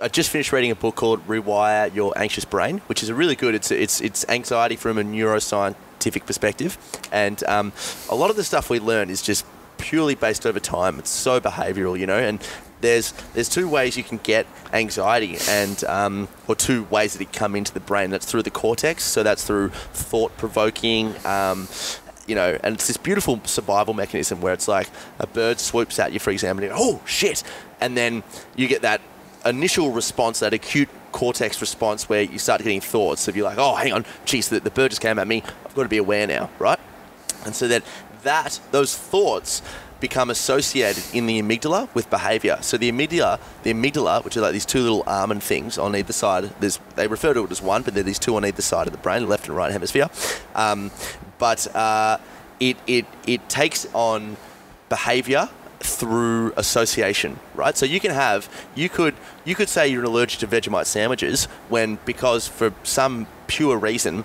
I just finished reading a book called Rewire Your Anxious Brain, which is a really good. It's anxiety from a neuroscientific perspective, and a lot of the stuff we learn is just purely based over time. It's so behavioural, and there's two ways you can get anxiety, and or two ways that it come into the brain. That's through the cortex, so that's through thought-provoking. And it's this beautiful survival mechanism where it's like a bird swoops at you, for example, and you go, oh shit, and then you get that initial response, that acute cortex response where you start getting thoughts. So you're like, oh, hang on, geez, the bird just came at me. I've got to be aware now, right? And so those thoughts become associated in the amygdala with behaviour. So the amygdala, which are like these two little almond things on either side, they refer to it as one, but they're these two on either side of the brain, left and right hemisphere. But it takes on behaviour through association, right? So you could say you're allergic to Vegemite sandwiches because for some pure reason,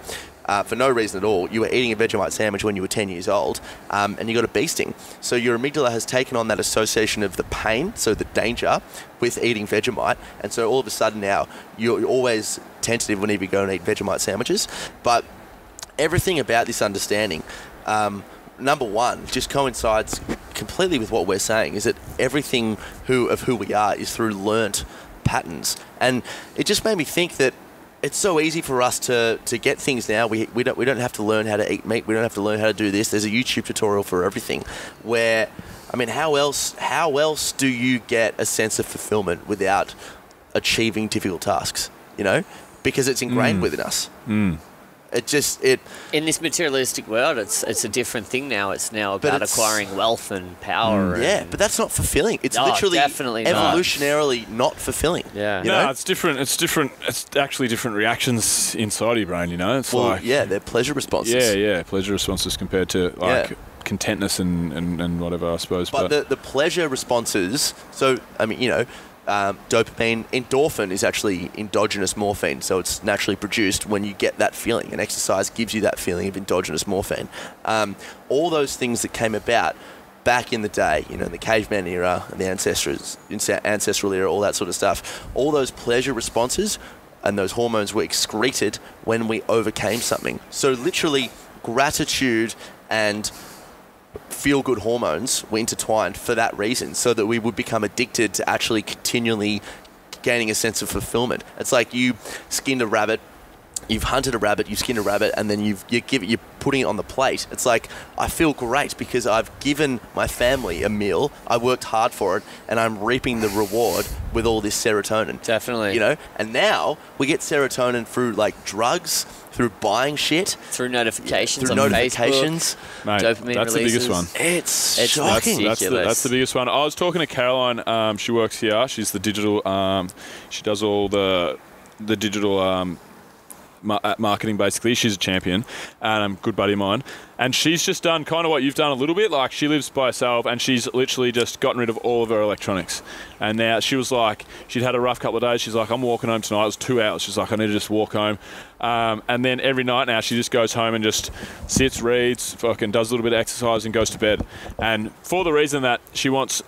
for no reason at all, you were eating a Vegemite sandwich when you were 10 years old, and you got a bee sting. So your amygdala has taken on that association of the pain, so the danger, with eating Vegemite, and so all of a sudden now you're always tentative whenever you go and eat Vegemite sandwiches. But everything about this understanding, number one, just coincides completely with what we're saying, is that everything of who we are is through learnt patterns. And it just made me think that it's so easy for us to get things now. We don't have to learn how to eat meat. We don't have to learn how to do this. There's a YouTube tutorial for everything. Where, I mean, how else do you get a sense of fulfillment without achieving difficult tasks? Because it's ingrained within us. In this materialistic world, it's a different thing now. It's now about acquiring wealth and power. But that's not fulfilling. It's literally definitely evolutionarily not fulfilling. Yeah. No, it's different. It's different. It's actually different reactions inside your brain. It's they're pleasure responses. Yeah, pleasure responses compared to contentness and whatever, I suppose. But the pleasure responses. So I mean, dopamine, endorphin is actually endogenous morphine, so it's naturally produced when you get that feeling, and exercise gives you that feeling of endogenous morphine. All those things that came about back in the day, the caveman era, and the ancestral era, all that sort of stuff, all those pleasure responses and those hormones were excreted when we overcame something. So literally gratitude and feel-good hormones were intertwined for that reason, so that we would become addicted to actually continually gaining a sense of fulfillment. It's like you skinned a rabbit, you've hunted a rabbit, you've skinned a rabbit, and then you're putting it on the plate. It's like, I feel great because I've given my family a meal, I worked hard for it, and I'm reaping the reward with all this serotonin. Definitely. And now we get serotonin through like drugs, through buying shit, through notifications, on Facebook, mate, dopamine that's releases. The biggest one. It's shocking. That's the biggest one. I was talking to Caroline. She works here. She's the digital. She does all the digital marketing, basically. She's a champion and a good buddy of mine, and she's just done kind of what you've done a little bit. Like, she lives by herself and she's literally just gotten rid of all of her electronics, and now she was like, she'd had a rough couple of days. She's like, I'm walking home tonight. It was 2 hours. She's like, I need to just walk home, and then every night now she just goes home and just sits, reads, fucking does a little bit of exercise and goes to bed, and for the reason that she wants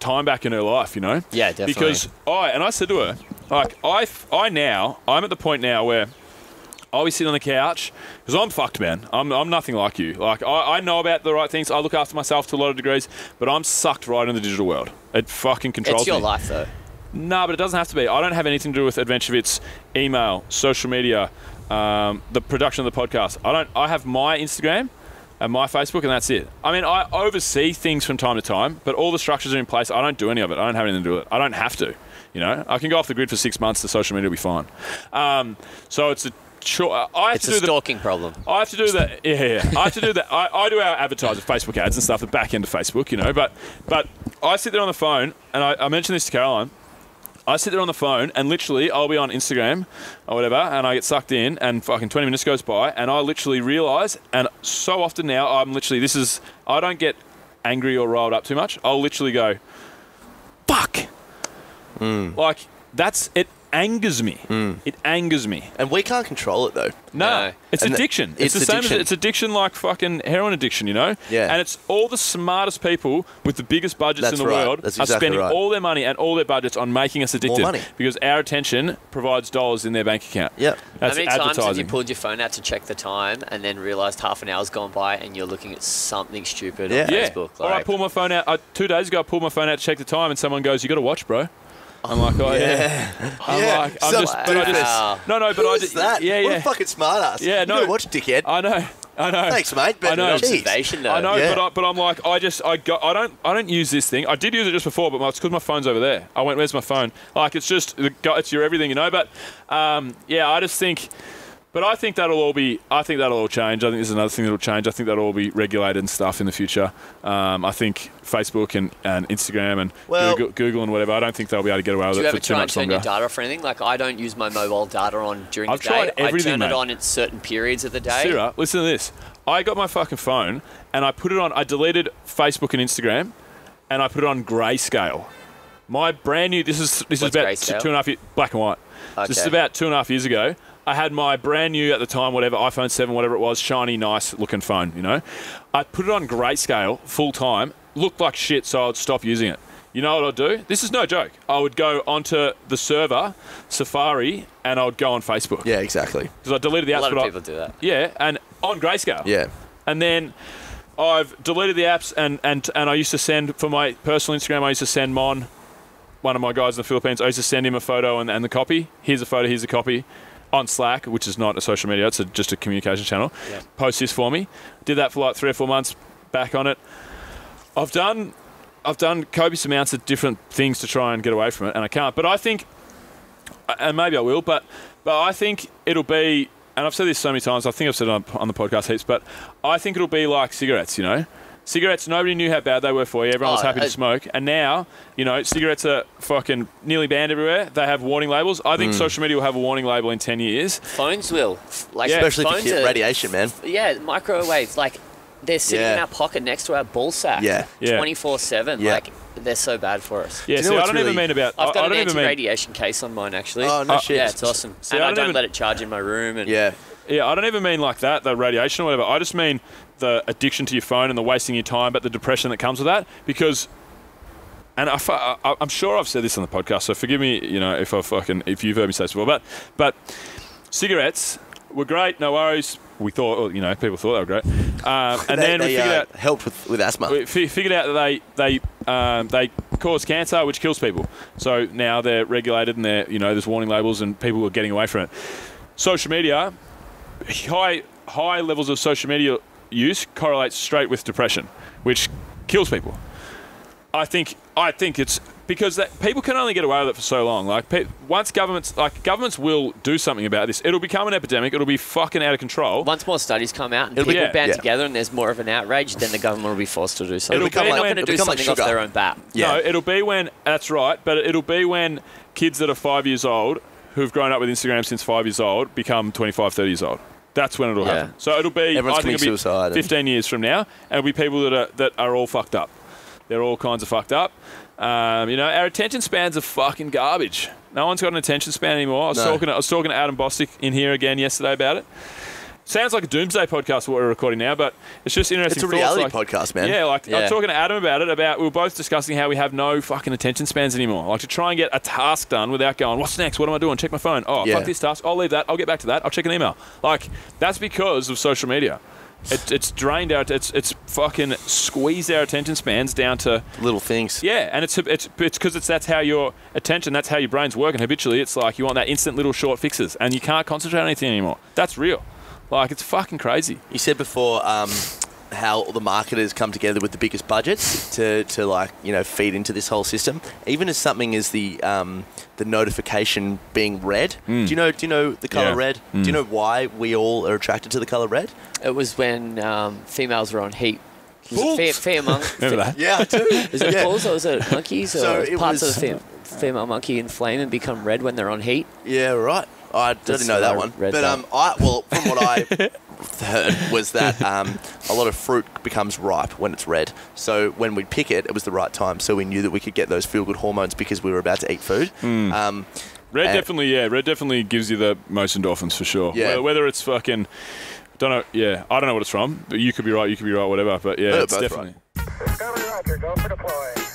time back in her life, Yeah, definitely. Because I said to her, like, I'm at the point now where I'll be sitting on the couch, because I'm fucked, man. I'm nothing like you. Like, I know about the right things. I look after myself to a lot of degrees, but I'm sucked right in the digital world. It fucking controls me. It's your life, though. No, but it doesn't have to be. I don't have anything to do with Adventure Fit's email, social media, the production of the podcast. I have my Instagram and my Facebook, and that's it. I mean, I oversee things from time to time, but all the structures are in place. I don't do any of it. I don't have anything to do with it. I don't have to. I can go off the grid for 6 months. The social media will be fine. So it's a stalking problem. I have to do that. Yeah. I have to do that. I do our advertising, Facebook ads and stuff, the back end of Facebook, But I sit there on the phone, and I mentioned this to Caroline. I sit there on the phone, and literally I'll be on Instagram or whatever, and I get sucked in, and fucking 20 minutes goes by, and I literally realise, and so often now I don't get angry or riled up too much. I'll literally go, fuck. Like, that's it. angers me. It angers me. And we can't control it, though. No. It's And addiction. it's It's the same as addiction. it's addiction like fucking heroin addiction, you know? Yeah. And it's all the smartest people with the biggest budgets That's in the right. world That's are exactly spending right. all their money and all their budgets on making us addicted. money. Because our attention provides dollars in their bank account. Yep. That's How many times have you advertising. pulled your phone out to check the time and then realised half an hour's gone by and you're looking at something stupid on Yeah. Facebook? Or I pulled my phone out. 2 days ago, I pulled my phone out to check the time, and someone goes, "You got to watch, bro." I'm like, "Oh yeah." I'm Some just, but I just, Wow. no, but Who I is just, that? yeah, What yeah. a fucking smartass. Yeah, You no. gotta watch, dickhead. I know. Thanks, mate. But I know. Jeez. Observation, though. I know, Yeah. but I'm like, I don't use this thing. I did use it just before, but it's because my phone's over there. I went, where's my phone? Like, it's just, it's your everything, you know. But yeah, I just think. But I think that'll all change. I think there's another thing that'll change. I think that'll all be regulated and stuff in the future. I think Facebook and Instagram and Google and whatever, I don't think they'll be able to get away with Do you it ever for too try and much turn longer. your data off or anything? Like, I don't use my mobile data on during I've the day. tried everything, I turn mate. it on at certain periods of the day. Siera, listen to this. I got my fucking phone and I put it on. I deleted Facebook and Instagram, and I put it on grayscale. My brand new. This is about grayscale? 2.5 years. Black and white. Okay. This is about 2.5 years ago. I had my brand new at the time, whatever, iPhone 7, whatever it was, shiny, nice looking phone. You know, I put it on grayscale full time. Looked like shit, so I'd stop using it. You know what I'd do? This is no joke. I would go onto the server, Safari, and I would go on Facebook. Yeah, exactly. Because I deleted the apps. A lot but of I- people do that. Yeah, and on grayscale. Yeah. And then I've deleted the apps, and I used to send, for my personal Instagram, I used to send one of my guys in the Philippines, I used to send him a photo and the copy. Here's a photo, here's a copy. On Slack, which is not a social media, it's just a communication channel. Yeah. Post this for me. Did that for like 3 or 4 months, back on it. I've done copious amounts of different things to try and get away from it, and I can't. But I think, and maybe I will, but I think it'll be, and I've said this so many times, I think I've said it on the podcast heaps, but I think it'll be like cigarettes, you know? Cigarettes, nobody knew how bad they were for you. Everyone was happy to smoke. And now, you know, cigarettes are fucking nearly banned everywhere. They have warning labels. I think social media will have a warning label in 10 years. Phones will. Like, Yeah. Especially phones for are- radiation, man. Yeah, microwaves. Like, they're sitting in Yeah. our pocket next to our ball sack. Yeah. Yeah. 24/7. Yeah. Like, they're so bad for us. Yeah, you know see, I what's don't even really- mean about... I've I got an don't even mean... anti-radiation case on mine, actually. Oh, no shit. Yeah, it's awesome. See, And I I don't don't even- let it charge in my room. And Yeah. Yeah, I don't even mean like that, the radiation or whatever. I just mean the addiction to your phone and the wasting your time, but the depression that comes with that. Because, and I'm sure I've said this on the podcast, so forgive me, you know, if you've heard me say this before. But cigarettes were great, no worries. We thought, or, you know, people thought they were great, and then we figured out helped with asthma. we figured out that they cause cancer, which kills people. So now they're regulated, and there's warning labels, and people are getting away from it. Social media, high levels of social media use correlates straight with depression, which kills people. I think it's because people can only get away with it for so long. Like once governments will do something about this, it'll become an epidemic. It'll be fucking out of control. once more studies come out and It'll be- people band yeah. together and there's more of an outrage, then the government will be forced to do something. It'll become They're not like- going to it'll do become like something off sugar. their own bat. Yeah. No, it'll be when that's right, but it'll be when kids that are 5 years old who've grown up with Instagram since 5 years old become 25, 30 years old. That's when it'll Yeah. happen. So it'll be, Everyone's I think it'll committing be suicide and- 15 years from now, and it'll be people that are all fucked up. They're all kinds of fucked up. Our attention spans are fucking garbage. No one's got an attention span anymore. I was talking to Adam Bostic in here again yesterday about it. Sounds like a doomsday podcast what we're recording now, but it's just interesting. It's a thoughts, reality podcast, man. Yeah, I Yeah. was talking to Adam about it. We were both discussing how we have no fucking attention spans anymore. Like to try and get a task done without going, what's next? What am I doing? Check my phone. Oh, Yeah. fuck this task. I'll leave that. I'll get back to that. I'll check an email. Like that's because of social media. It's drained out. It's fucking squeezed our attention spans down to Little things. yeah, and it's because that's how your attention, that's how your brain's working. Habitually, it's like you want that instant little short fixes, and you can't concentrate on anything anymore. That's real. Like it's fucking crazy. You said before how the marketers come together with the biggest budgets to feed into this whole system. Even as something as the notification being red. Do you know the color Yeah. red? Do you know why we all are attracted to the color red? It was when females were on heat. Was Bulls. it female Remember that? Yeah, I do. Is it bulls or was it monkeys? Or So it parts was- of the female monkey inflame and become red when they're on heat? Yeah, right. I didn't know that I one. read But that. from what I heard was that a lot of fruit becomes ripe when it's red. So when we pick it, it was the right time. So we knew that we could get those feel-good hormones because we were about to eat food. Red definitely gives you the most endorphins for sure. Yeah. Whether it's fucking, don't know. Yeah, I don't know what it's from, but you could be right. You could be right. Whatever. But yeah, it's both definitely. right. Discovery Roger, go for deploy.